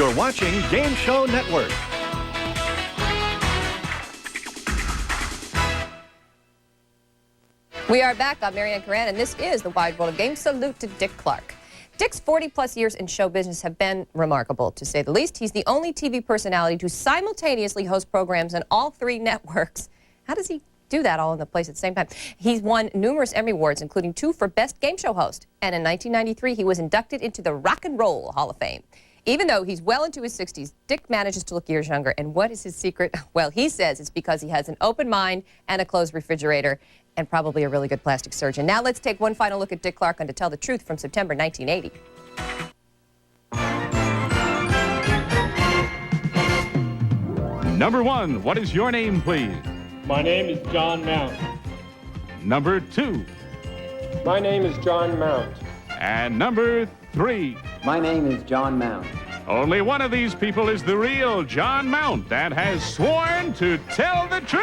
You're watching Game Show Network. We are back. I'm Marianne Coran, and this is the Wide World of Games. Salute to Dick Clark. Dick's 40-plus years in show business have been remarkable, to say the least. He's the only TV personality to simultaneously host programs on all three networks. How does he do that all in the place at the same time? He's won numerous Emmy Awards, including 2 for Best Game Show Host. And in 1993, he was inducted into the Rock and Roll Hall of Fame. Even though he's well into his 60s, Dick manages to look years younger. And what is his secret? Well, he says it's because he has an open mind and a closed refrigerator and probably a really good plastic surgeon. Now let's take one final look at Dick Clark on To Tell the Truth from September 1980. Number 1, what is your name, please? My name is John Mount. Number 2. My name is John Mount. And number 3. My name is John Mount. Only one of these people is the real John Mount and has sworn to tell the truth.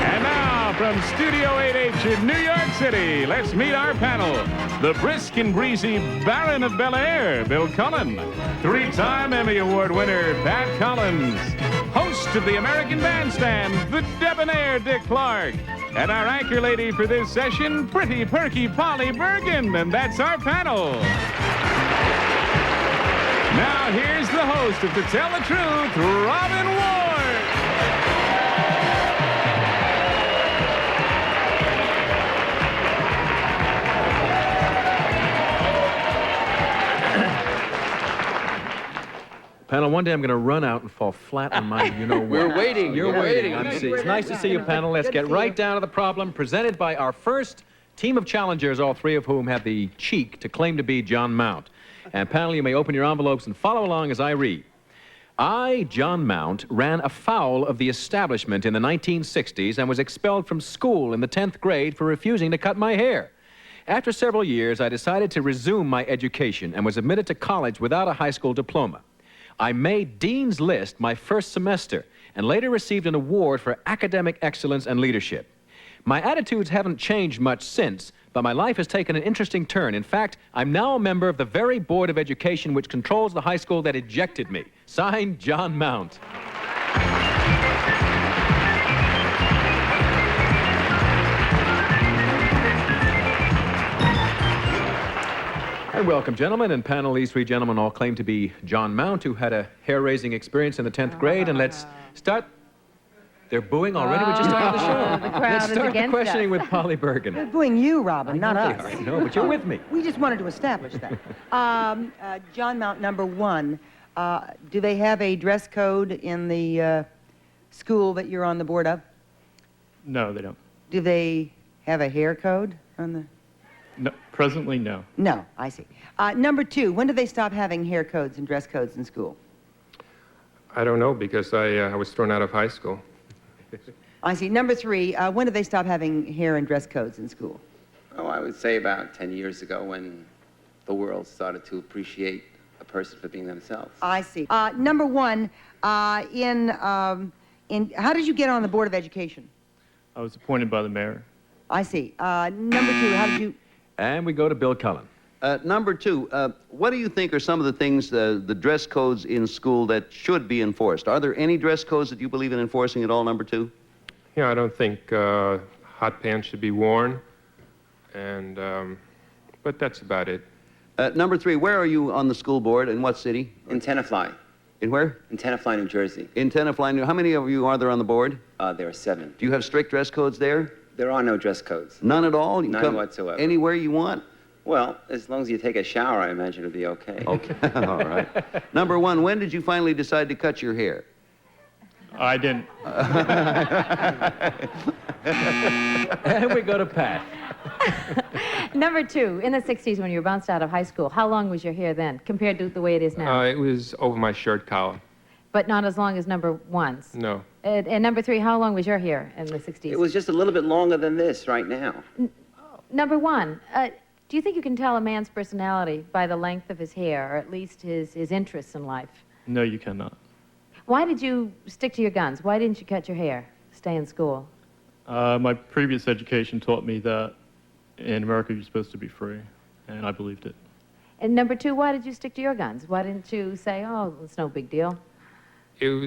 And now, from Studio 8H in New York City, let's meet our panel. The brisk and breezy Baron of Bel Air, Bill Cullen. 3-time Emmy Award winner, Pat Collins. Host of the American Bandstand, the debonair Dick Clark. And our anchor lady for this session, pretty perky Polly Bergen. And that's our panel. Now, here's the host of To Tell the Truth, Robin Ward. Panel, one day I'm going to run out and fall flat on my you-know-what. We're waiting. You're waiting. It's nice to see you, panel. Let's get right down to the problem presented by our first team of challengers, all 3 of whom have the cheek to claim to be John Mount. And panel, you may open your envelopes and follow along as I read. I, John Mount, ran afoul of the establishment in the 1960s and was expelled from school in the 10th grade for refusing to cut my hair. After several years, I decided to resume my education and was admitted to college without a high school diploma. I made Dean's List my first semester and later received an award for academic excellence and leadership. My attitudes haven't changed much since, but my life has taken an interesting turn. In fact, I'm now a member of the very Board of Education which controls the high school that ejected me. Signed, John Mount. And welcome, gentlemen, and panel. These 3 gentlemen all claim to be John Mount, who had a hair-raising experience in the 10th grade. And let's start. They're booing already? We just started the show. The crowd Let's is start the against questioning us. with Polly Bergen. They're booing you, Robin, not us. I know, but you're with me. We just wanted to establish that. John Mount, number 1. Do they have a dress code in the school that you're on the board of? No, they don't. Do they have a hair code on the... No, presently, no. No, I see. Number 2, when do they stop having hair codes and dress codes in school? I don't know because I was thrown out of high school. I see. Number 3, when do they stop having hair and dress codes in school? Oh, I would say about 10 years ago when the world started to appreciate a person for being themselves. I see. Number 1, how did you get on the Board of Education? I was appointed by the mayor. I see. Number 2, how did you... And we go to Bill Cullen. Number 2, what do you think are some of the things, the dress codes in school that should be enforced? Are there any dress codes that you believe in enforcing at all, number 2? Yeah, I don't think hot pants should be worn, and but that's about it. Number 3, where are you on the school board? In what city? In Tenafly. In where? In Tenafly, New Jersey. In Tenafly. How many of you are there on the board? There are 7. Do you have strict dress codes there? There are no dress codes. None at all? You can None come whatsoever. Anywhere you want? Well, as long as you take a shower, I imagine it'll be okay. Okay, all right. Number 1, when did you finally decide to cut your hair? I didn't. And we go to Pat. Number 2, in the 60s when you were bounced out of high school, how long was your hair then compared to the way it is now? It was over my shirt collar. But not as long as number 1's. No. And number 3, how long was your hair in the 60s? It was just a little bit longer than this right now. Number 1, do you think you can tell a man's personality by the length of his hair, or at least his interests in life? No, you cannot. Why did you stick to your guns? Why didn't you cut your hair, stay in school? My previous education taught me that in America you're supposed to be free, and I believed it. And number 2, why did you stick to your guns? Why didn't you say, oh, it's no big deal?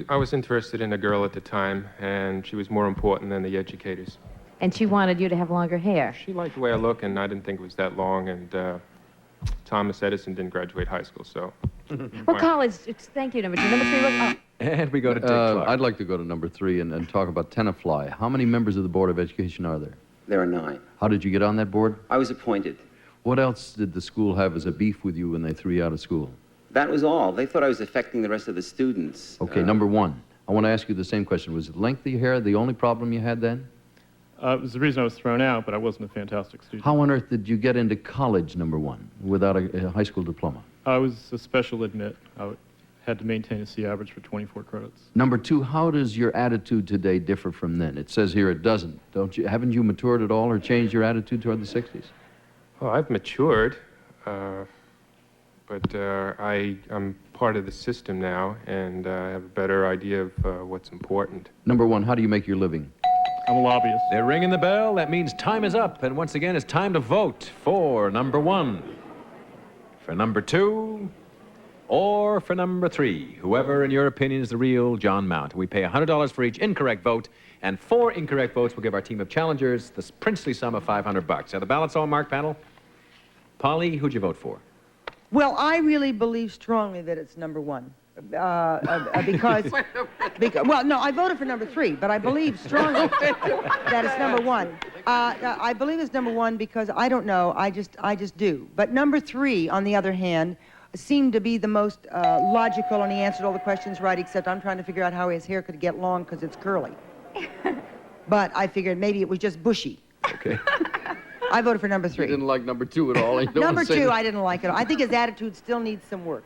I was interested in a girl at the time, and she was more important than the educators. And she wanted you to have longer hair. She liked the way I look, and I didn't think it was that long, and Thomas Edison didn't graduate high school, so... Well, college, thank you, number 2. Number 3, what? And we go to Dick Clark. I'd like to go to number 3 and talk about Tenafly. How many members of the Board of Education are there? There are 9. How did you get on that board? I was appointed. What else did the school have as a beef with you when they threw you out of school? That was all. They thought I was affecting the rest of the students. Okay, number 1. I want to ask you the same question. Was lengthy hair the only problem you had then? It was the reason I was thrown out, but I wasn't a fantastic student. How on earth did you get into college, number 1, without a high school diploma? I was a special admit. I had to maintain a C average for 24 credits. Number 2, how does your attitude today differ from then? It says here it doesn't. Haven't you matured at all or changed your attitude toward the 60s? Well, I've matured, but I'm part of the system now, and I have a better idea of what's important. Number 1, how do you make your living? I'm a lobbyist. They're ringing the bell. That means time is up. And once again, it's time to vote for number 1, for number 2, or for number 3. Whoever, in your opinion, is the real John Mount. We pay $100 for each incorrect vote, and 4 incorrect votes will give our team of challengers the princely sum of $500. Are the ballots all marked, panel? Polly, who'd you vote for? Well, I really believe strongly that it's number 1. Because, well, no, I voted for number 3, but I believe strongly that it's number 1. I believe it's number 1 because I don't know, I just do. But number 3, on the other hand, seemed to be the most logical, and he answered all the questions right, except I'm trying to figure out how his hair could get long because it's curly. But I figured maybe it was just bushy. Okay. I voted for number 3. You didn't like number 2 at all. Number 2, I didn't like it. I think his attitude still needs some work.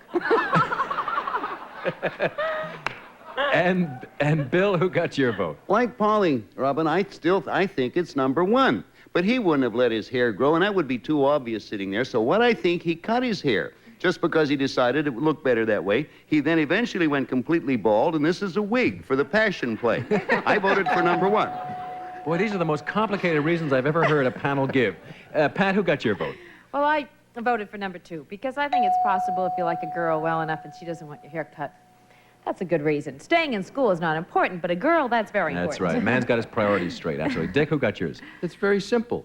And Bill, who got your vote? Like Polly, Robin, I think it's number 1. But he wouldn't have let his hair grow, and that would be too obvious sitting there. So what I think, he cut his hair just because he decided it would look better that way. He then eventually went completely bald, and this is a wig for the passion play. I voted for number 1. Boy, these are the most complicated reasons I've ever heard a panel give. Pat, who got your vote? Well, I voted for number 2 because I think it's possible if you like a girl well enough and she doesn't want your hair cut. That's a good reason. Staying in school is not important, but a girl, that's very important. That's right. Man's got his priorities straight, absolutely. Dick, who got yours? It's very simple.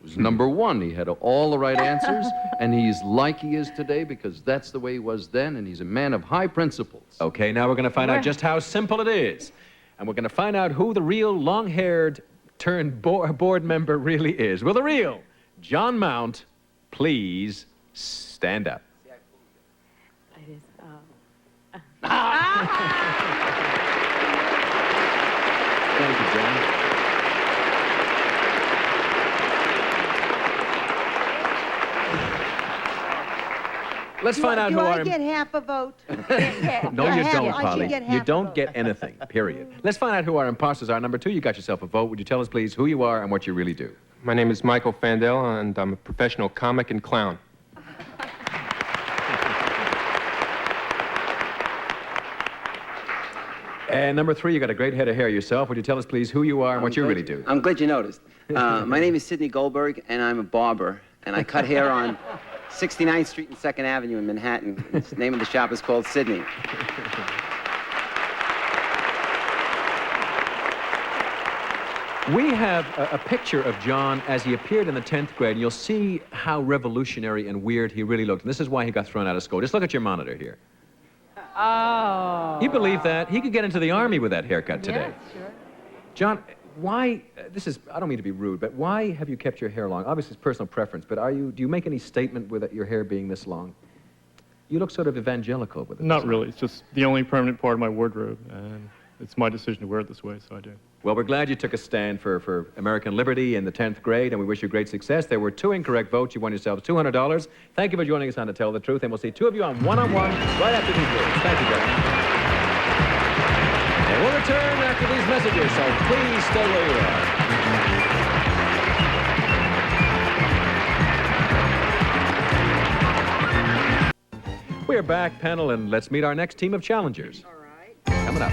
It was number 1. He had all the right answers, and he's like he is today because that's the way he was then, and he's a man of high principles. Okay, now we're going to find out just how simple it is. And we're going to find out who the real long-haired turned board member really is. Will the real John Mount please stand up? It is, Thank you, John. Let's find out who I get half a vote? No, you don't, I Polly. should get half You a don't vote. get anything, period. Let's find out who our imposters are. Number 2, you got yourself a vote. Would you tell us, please, who you are and what you really do? My name is Michael Fandel, and I'm a professional comic and clown. And number 3, you got a great head of hair yourself. Would you tell us, please, who you are and what you really do? I'm glad you noticed. My name is Sidney Goldberg, and I'm a barber, and I cut hair on 69th Street and 2nd Avenue in Manhattan. The name of the shop is called Sidney. We have a picture of John as he appeared in the 10th grade, and you'll see how revolutionary and weird he really looked. And this is why he got thrown out of school. Just look at your monitor here. Oh. You believe that? He could get into the Army with that haircut today. Yeah, sure. John, why, I don't mean to be rude, but why have you kept your hair long? Obviously, it's personal preference, but do you make any statement with your hair being this long? You look sort of evangelical with it. Not really. It's just the only permanent part of my wardrobe, and it's my decision to wear it this way, so I do. Well, we're glad you took a stand for American liberty in the 10th grade, and we wish you great success. There were 2 incorrect votes. You won yourselves $200. Thank you for joining us on To Tell the Truth, and we'll see 2 of you on one-on-one right after these words. Thank you, gentlemen. And we'll return after these messages, so please stay where you are. We are back, panel, and let's meet our next team of challengers. All right. Coming up.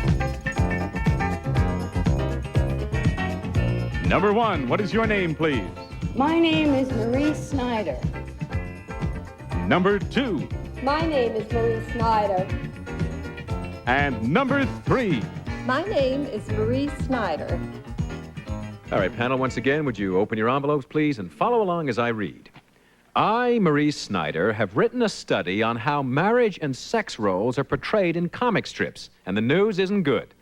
Number 1, what is your name, please? My name is Marie Snyder. Number 2. My name is Marie Snyder. And number 3. My name is Marie Snyder. All right, panel, once again, would you open your envelopes, please, and follow along as I read. I, Marie Snyder, have written a study on how marriage and sex roles are portrayed in comic strips, and the news isn't good.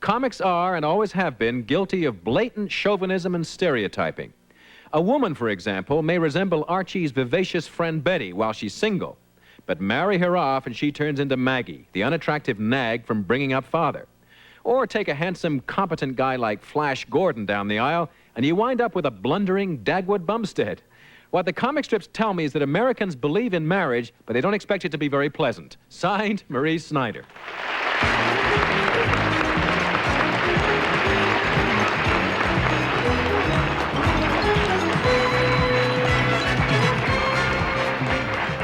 Comics are, and always have been, guilty of blatant chauvinism and stereotyping. A woman, for example, may resemble Archie's vivacious friend Betty while she's single, but marry her off and she turns into Maggie, the unattractive nag from Bringing Up Father. Or take a handsome, competent guy like Flash Gordon down the aisle, and you wind up with a blundering Dagwood Bumstead. What the comic strips tell me is that Americans believe in marriage, but they don't expect it to be very pleasant. Signed, Marie Snyder.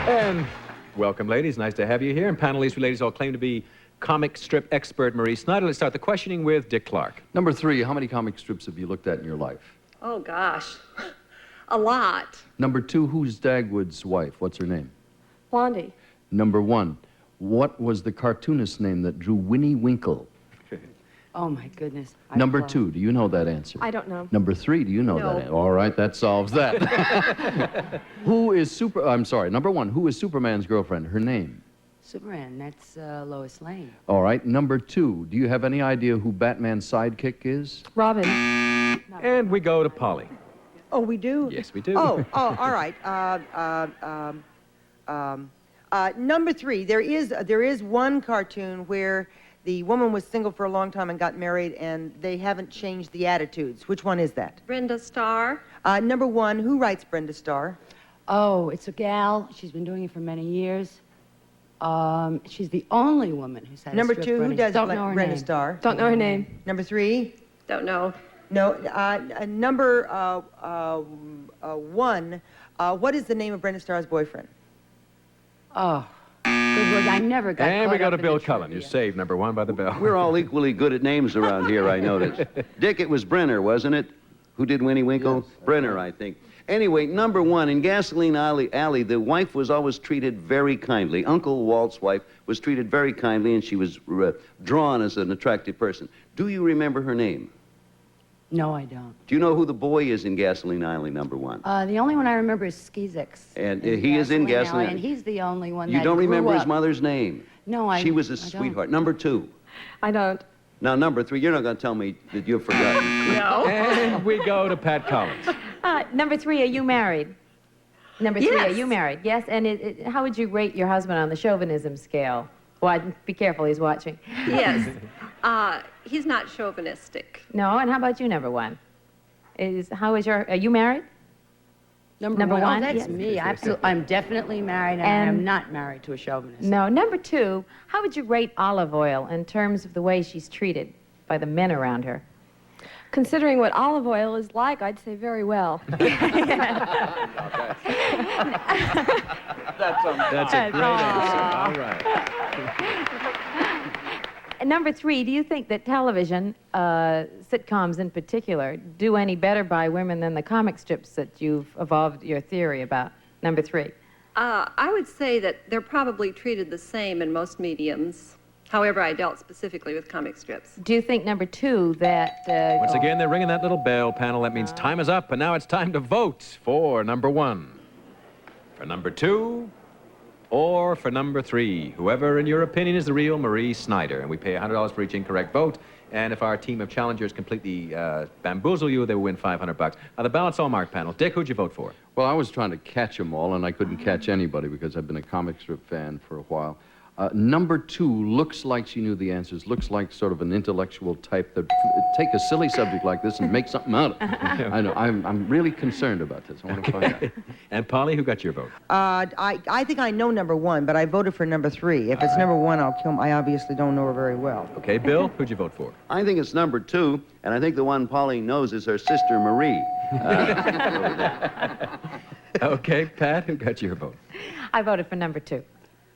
And welcome, ladies. Nice to have you here. And panelists, you ladies all claim to be comic strip expert Marie Snyder. Let's start the questioning with Dick Clark. Number 3, how many comic strips have you looked at in your life? Oh, gosh. A lot. Number 2, who's Dagwood's wife? What's her name? Blondie. Number 1, what was the cartoonist's name that drew Winnie Winkle? Oh, my goodness. Number 2, do you know that answer? I don't know. Number 3, do you know No. that answer? All right, that solves that. Number 1, who is Superman's girlfriend? Her name? Superman, that's Lois Lane. All right, number 2, do you have any idea who Batman's sidekick is? Robin. And we go to Polly. Oh, we do? Yes, we do. Oh, all right. Number 3, there is one cartoon where the woman was single for a long time and got married, and they haven't changed the attitudes. Which one is that? Brenda Starr. Number 1, who writes Brenda Starr? Oh, it's a gal. She's been doing it for many years. She's the only woman who's had Number a strip 2, who running. does Don't know her Brenda name. Starr? Don't know her name. Number 3? Don't know. No. Number 1, what is the name of Brenda Starr's boyfriend? Oh, good Lord, I never got And caught we go up to in Bill the Cullen. You're trivia. saved, number 1 by the bell. We're all equally good at names around here, I notice. Dick, it was Brenner, wasn't it? Who did Winnie Winkle? Yes, Brenner, I think. Anyway, number 1, in Gasoline Alley, the wife was always treated very kindly. Uncle Walt's wife was treated very kindly, and she was drawn as an attractive person. Do you remember her name? No, I don't. Do you know who the boy is in Gasoline Alley, number 1? The only one I remember is Skeezix. And he is in Gasoline Alley, and he's the only one You that don't grew remember his up. mother's name? No, I She was a I don't. sweetheart. Number 2. I don't. Now, number 3, you're not going to tell me that you've forgotten. No. And we go to Pat Collins. Number 3, are you married? Number 3, Yes. are you married? Yes. And how would you rate your husband on the chauvinism scale? Well, be careful, he's watching. Yes. He's not chauvinistic. No, and how about you, number 1? Are you married? Number 1? one, Oh, that's yes. me. Absolutely. I'm definitely married, and I am not married to a chauvinist. No. Number 2, how would you rate Olive Oil in terms of the way she's treated by the men around her? Considering what olive oil is like, I'd say very well. That's a great answer. All right. And number 3, do you think that television, sitcoms in particular, do any better by women than the comic strips that you've evolved your theory about? Number 3. I would say that they're probably treated the same in most mediums. However, I dealt specifically with comic strips. Do you think, number 2, that... Once again, they're ringing that little bell, panel. That means time is up, and now it's time to vote for number 1, for number 2, or for number 3. Whoever, in your opinion, is the real Marie Snyder. And we pay $100 for each incorrect vote. And if our team of challengers completely bamboozle you, they will win $500. Now, the ballot's all marked, panel. Dick, who'd you vote for? Well, I was trying to catch them all, and I couldn't catch anybody because I've been a comic strip fan for a while. Number 2 looks like she knew the answers, looks like sort of an intellectual type that take a silly subject like this and make something out of it. I know. I'm really concerned about this. I want to find out. And Polly, who got your vote? I think I know number 1, but I voted for number 3. If it's number 1, I'll kill him. I obviously don't know her very well. Okay, Bill, who'd you vote for? I think it's number 2, and I think the one Pauline knows is her sister Marie. Okay, Pat, who got your vote? I voted for number 2.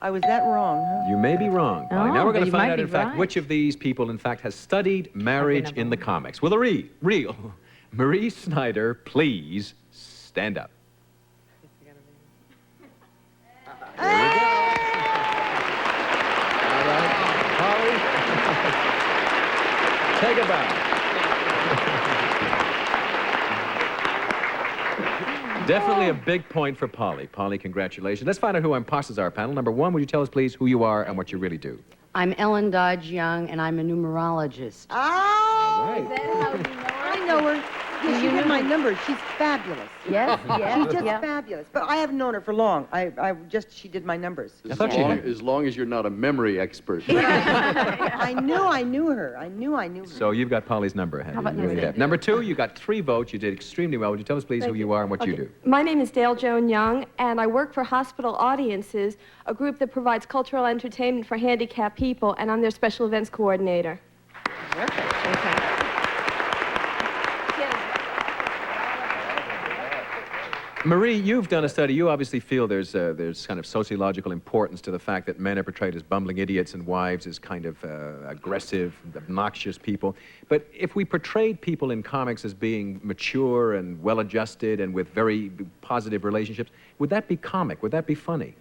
Was that wrong, huh? You may be wrong, Polly. Oh, Now we're but going to you find might out, be in fact, right. which of these people, in fact, has studied marriage in the comics. Will the real Marie Snyder please stand up? take a bow. Definitely a big point for Polly. Polly, congratulations. Let's find out who our imposters are, panel. Number one, would you tell us, please, who you are and what you really do? I'm Ellen Dodge Young, and I'm a numerologist. Oh! Right. Is that how you know her? I know her. Yeah, she did my numbers. She's fabulous. Yes, yes. She's just yeah. fabulous. But I haven't known her for long. She did my numbers. As long as you're not a memory expert. I knew her. I knew her. So you've got Polly's number, have How you? about You really Nancy? have. Number two, you got 3 votes. You did extremely well. Would you tell us, please, who you are and what you do? My name is Dale Joan Young, and I work for Hospital Audiences, a group that provides cultural entertainment for handicapped people, and I'm their special events coordinator. Marie, you've done a study. You obviously feel there's kind of sociological importance to the fact that men are portrayed as bumbling idiots and wives as kind of aggressive, obnoxious people. But if we portrayed people in comics as being mature and well-adjusted and with very positive relationships, would that be comic? Would that be funny?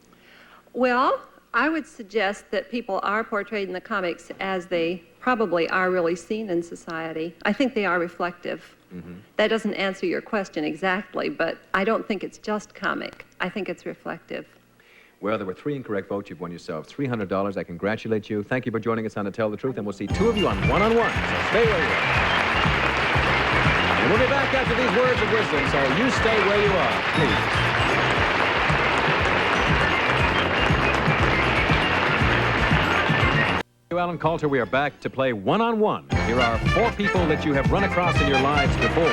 Well, I would suggest that people are portrayed in the comics as they probably are really seen in society. I think they are reflective. That doesn't answer your question exactly, but I don't think it's just comic. I think it's reflective. Well, there were 3 incorrect votes. You've won yourself $300. I congratulate you. Thank you for joining us on To Tell the Truth, and we'll see 2 of you on one-on-one. So stay where you are. And we'll be back after these words of wisdom, so you stay where you are, please. Alan Coulter, we are back to play one-on-one. Here are 4 people that you have run across in your lives before.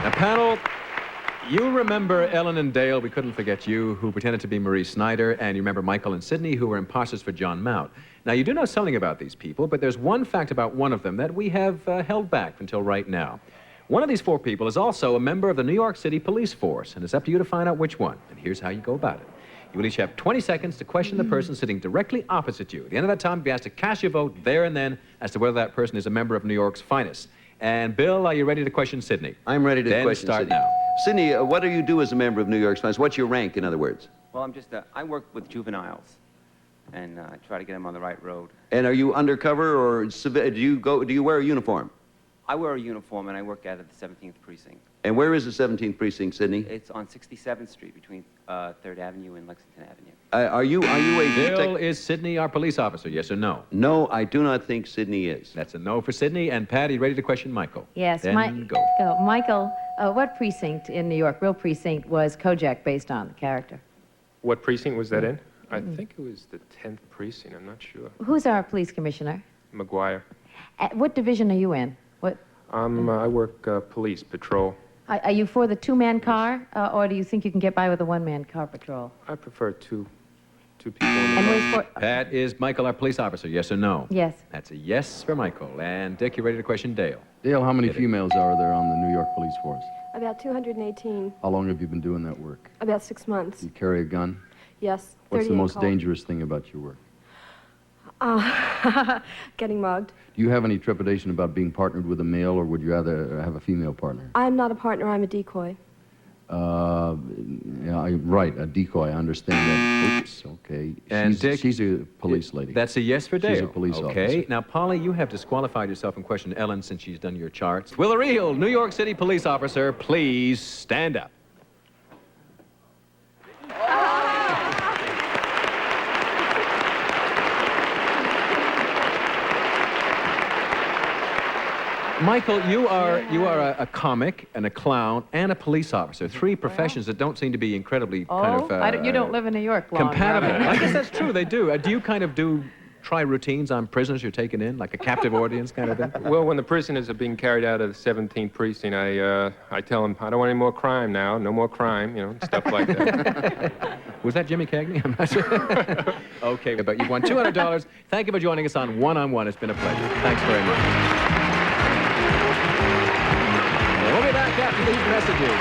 Now, panel, you remember Ellen and Dale, we couldn't forget you, who pretended to be Marie Snyder, and you remember Michael and Sidney, who were imposters for John Mount. Now, you do know something about these people, but there's one fact about one of them that we have held back until right now. One of these 4 people is also a member of the New York City Police Force, and it's up to you to find out which one. And here's how you go about it. You will each have 20 seconds to question the person sitting directly opposite you. At the end of that time, you'll be asked to cast your vote there and then as to whether that person is a member of New York's finest. And Bill, are you ready to question Sidney? I'm ready to Then question start Sidney. now. Sidney, what do you do as a member of New York's finest? What's your rank, in other words? Well, I work with juveniles and try to get them on the right road. And are you undercover or do you wear a uniform? I wear a uniform and I work out of the 17th Precinct. And where is the 17th Precinct, Sidney? It's on 67th Street between 3rd Avenue and Lexington Avenue. Are you a Bill, is Sidney our police officer, yes or no? No, I do not think Sidney is. That's a no for Sidney. And Pat, are you ready to question Michael? Yes, Then go. Michael, what precinct in New York, real precinct, was Kojak based on, the character? What precinct was that in? I think it was the 10th precinct. I'm not sure. Who's our police commissioner? McGuire. What division are you in? What? I work police, patrol. Are you for the 2-man car, or do you think you can get by with a 1-man car patrol? I prefer two people in the And car. where's for? Pat, is Michael our police officer, yes or no? Yes. That's a yes for Michael. And Dick, you ready to question Dale? Dale, how many females are there on the New York Police Force? About 218, How long have you been doing that work? about 6 months. You carry a gun? Yes, 30 What's the in most call. dangerous thing about your work? Getting mugged. Do you have any trepidation about being partnered with a male, or would you rather have a female partner? I'm not a partner, I'm a decoy. Right, a decoy, I understand that. Oops, okay. And Dick, she's a police lady. That's a yes for Dale. She's a police Okay. officer. Now, Polly, you have disqualified yourself and questioned Ellen since she's done your charts. Will a real New York City police officer please stand up? Michael, you are a comic and a clown and a police officer. 3 professions that don't seem to be incredibly kind of you don't live in New York long. compatible. Robin. I guess that's true. They do. Do you kind of try routines on prisoners you're taking in, like a captive audience kind of thing? Well, when the prisoners are being carried out of the 17th precinct, I tell them, I don't want any more crime now, no more crime, stuff like that. Was that Jimmy Cagney? I'm not sure. Okay, but you've won $200. Thank you for joining us on One-on-One. It's been a pleasure. Thanks very much. And we'll be back after these messages.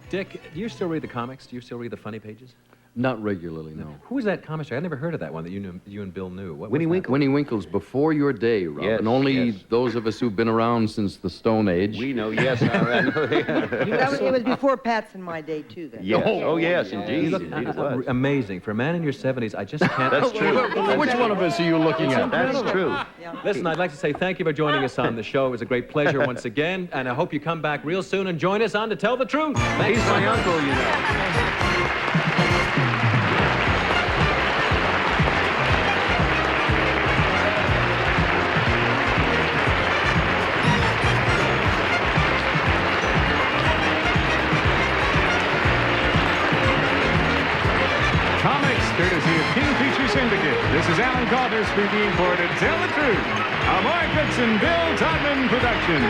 Dick, do you still read the comics? Do you still read the funny pages? Not regularly, no. Who was that comic strip? I never heard of that one that you and Bill knew. What Winnie was that? Winkle. Winnie Winkle's before your day, Rob. Yes, and only yes. those of us who've been around since the Stone Age. We know, yes. It was before Pat's and my day, too, then. Yes. Oh, yes, You indeed. look Indeed it was. amazing. For a man in your 70s, I just can't... That's true. Which one of us are you looking at? That's true. Listen, I'd like to say thank you for joining us on the show. It was a great pleasure once again, and I hope you come back real soon and join us on To Tell the Truth. Thanks. He's my uncle, you know. Comics, courtesy of King Feature Syndicate. This is Alan Calder speaking for To Tell the Truth, a Mark Goodson, Bill Todman production.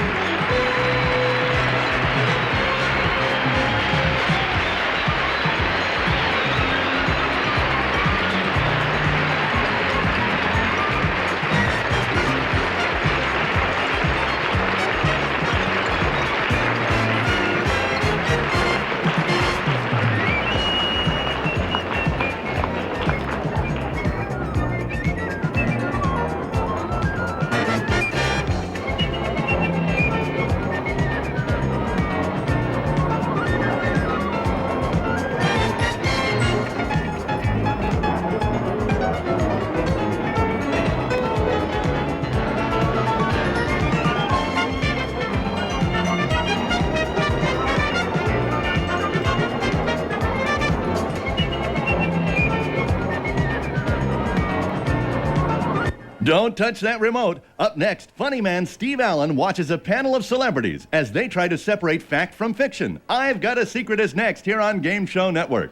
Don't touch that remote. Up next, funny man Steve Allen watches a panel of celebrities as they try to separate fact from fiction. I've Got a Secret is next here on Game Show Network.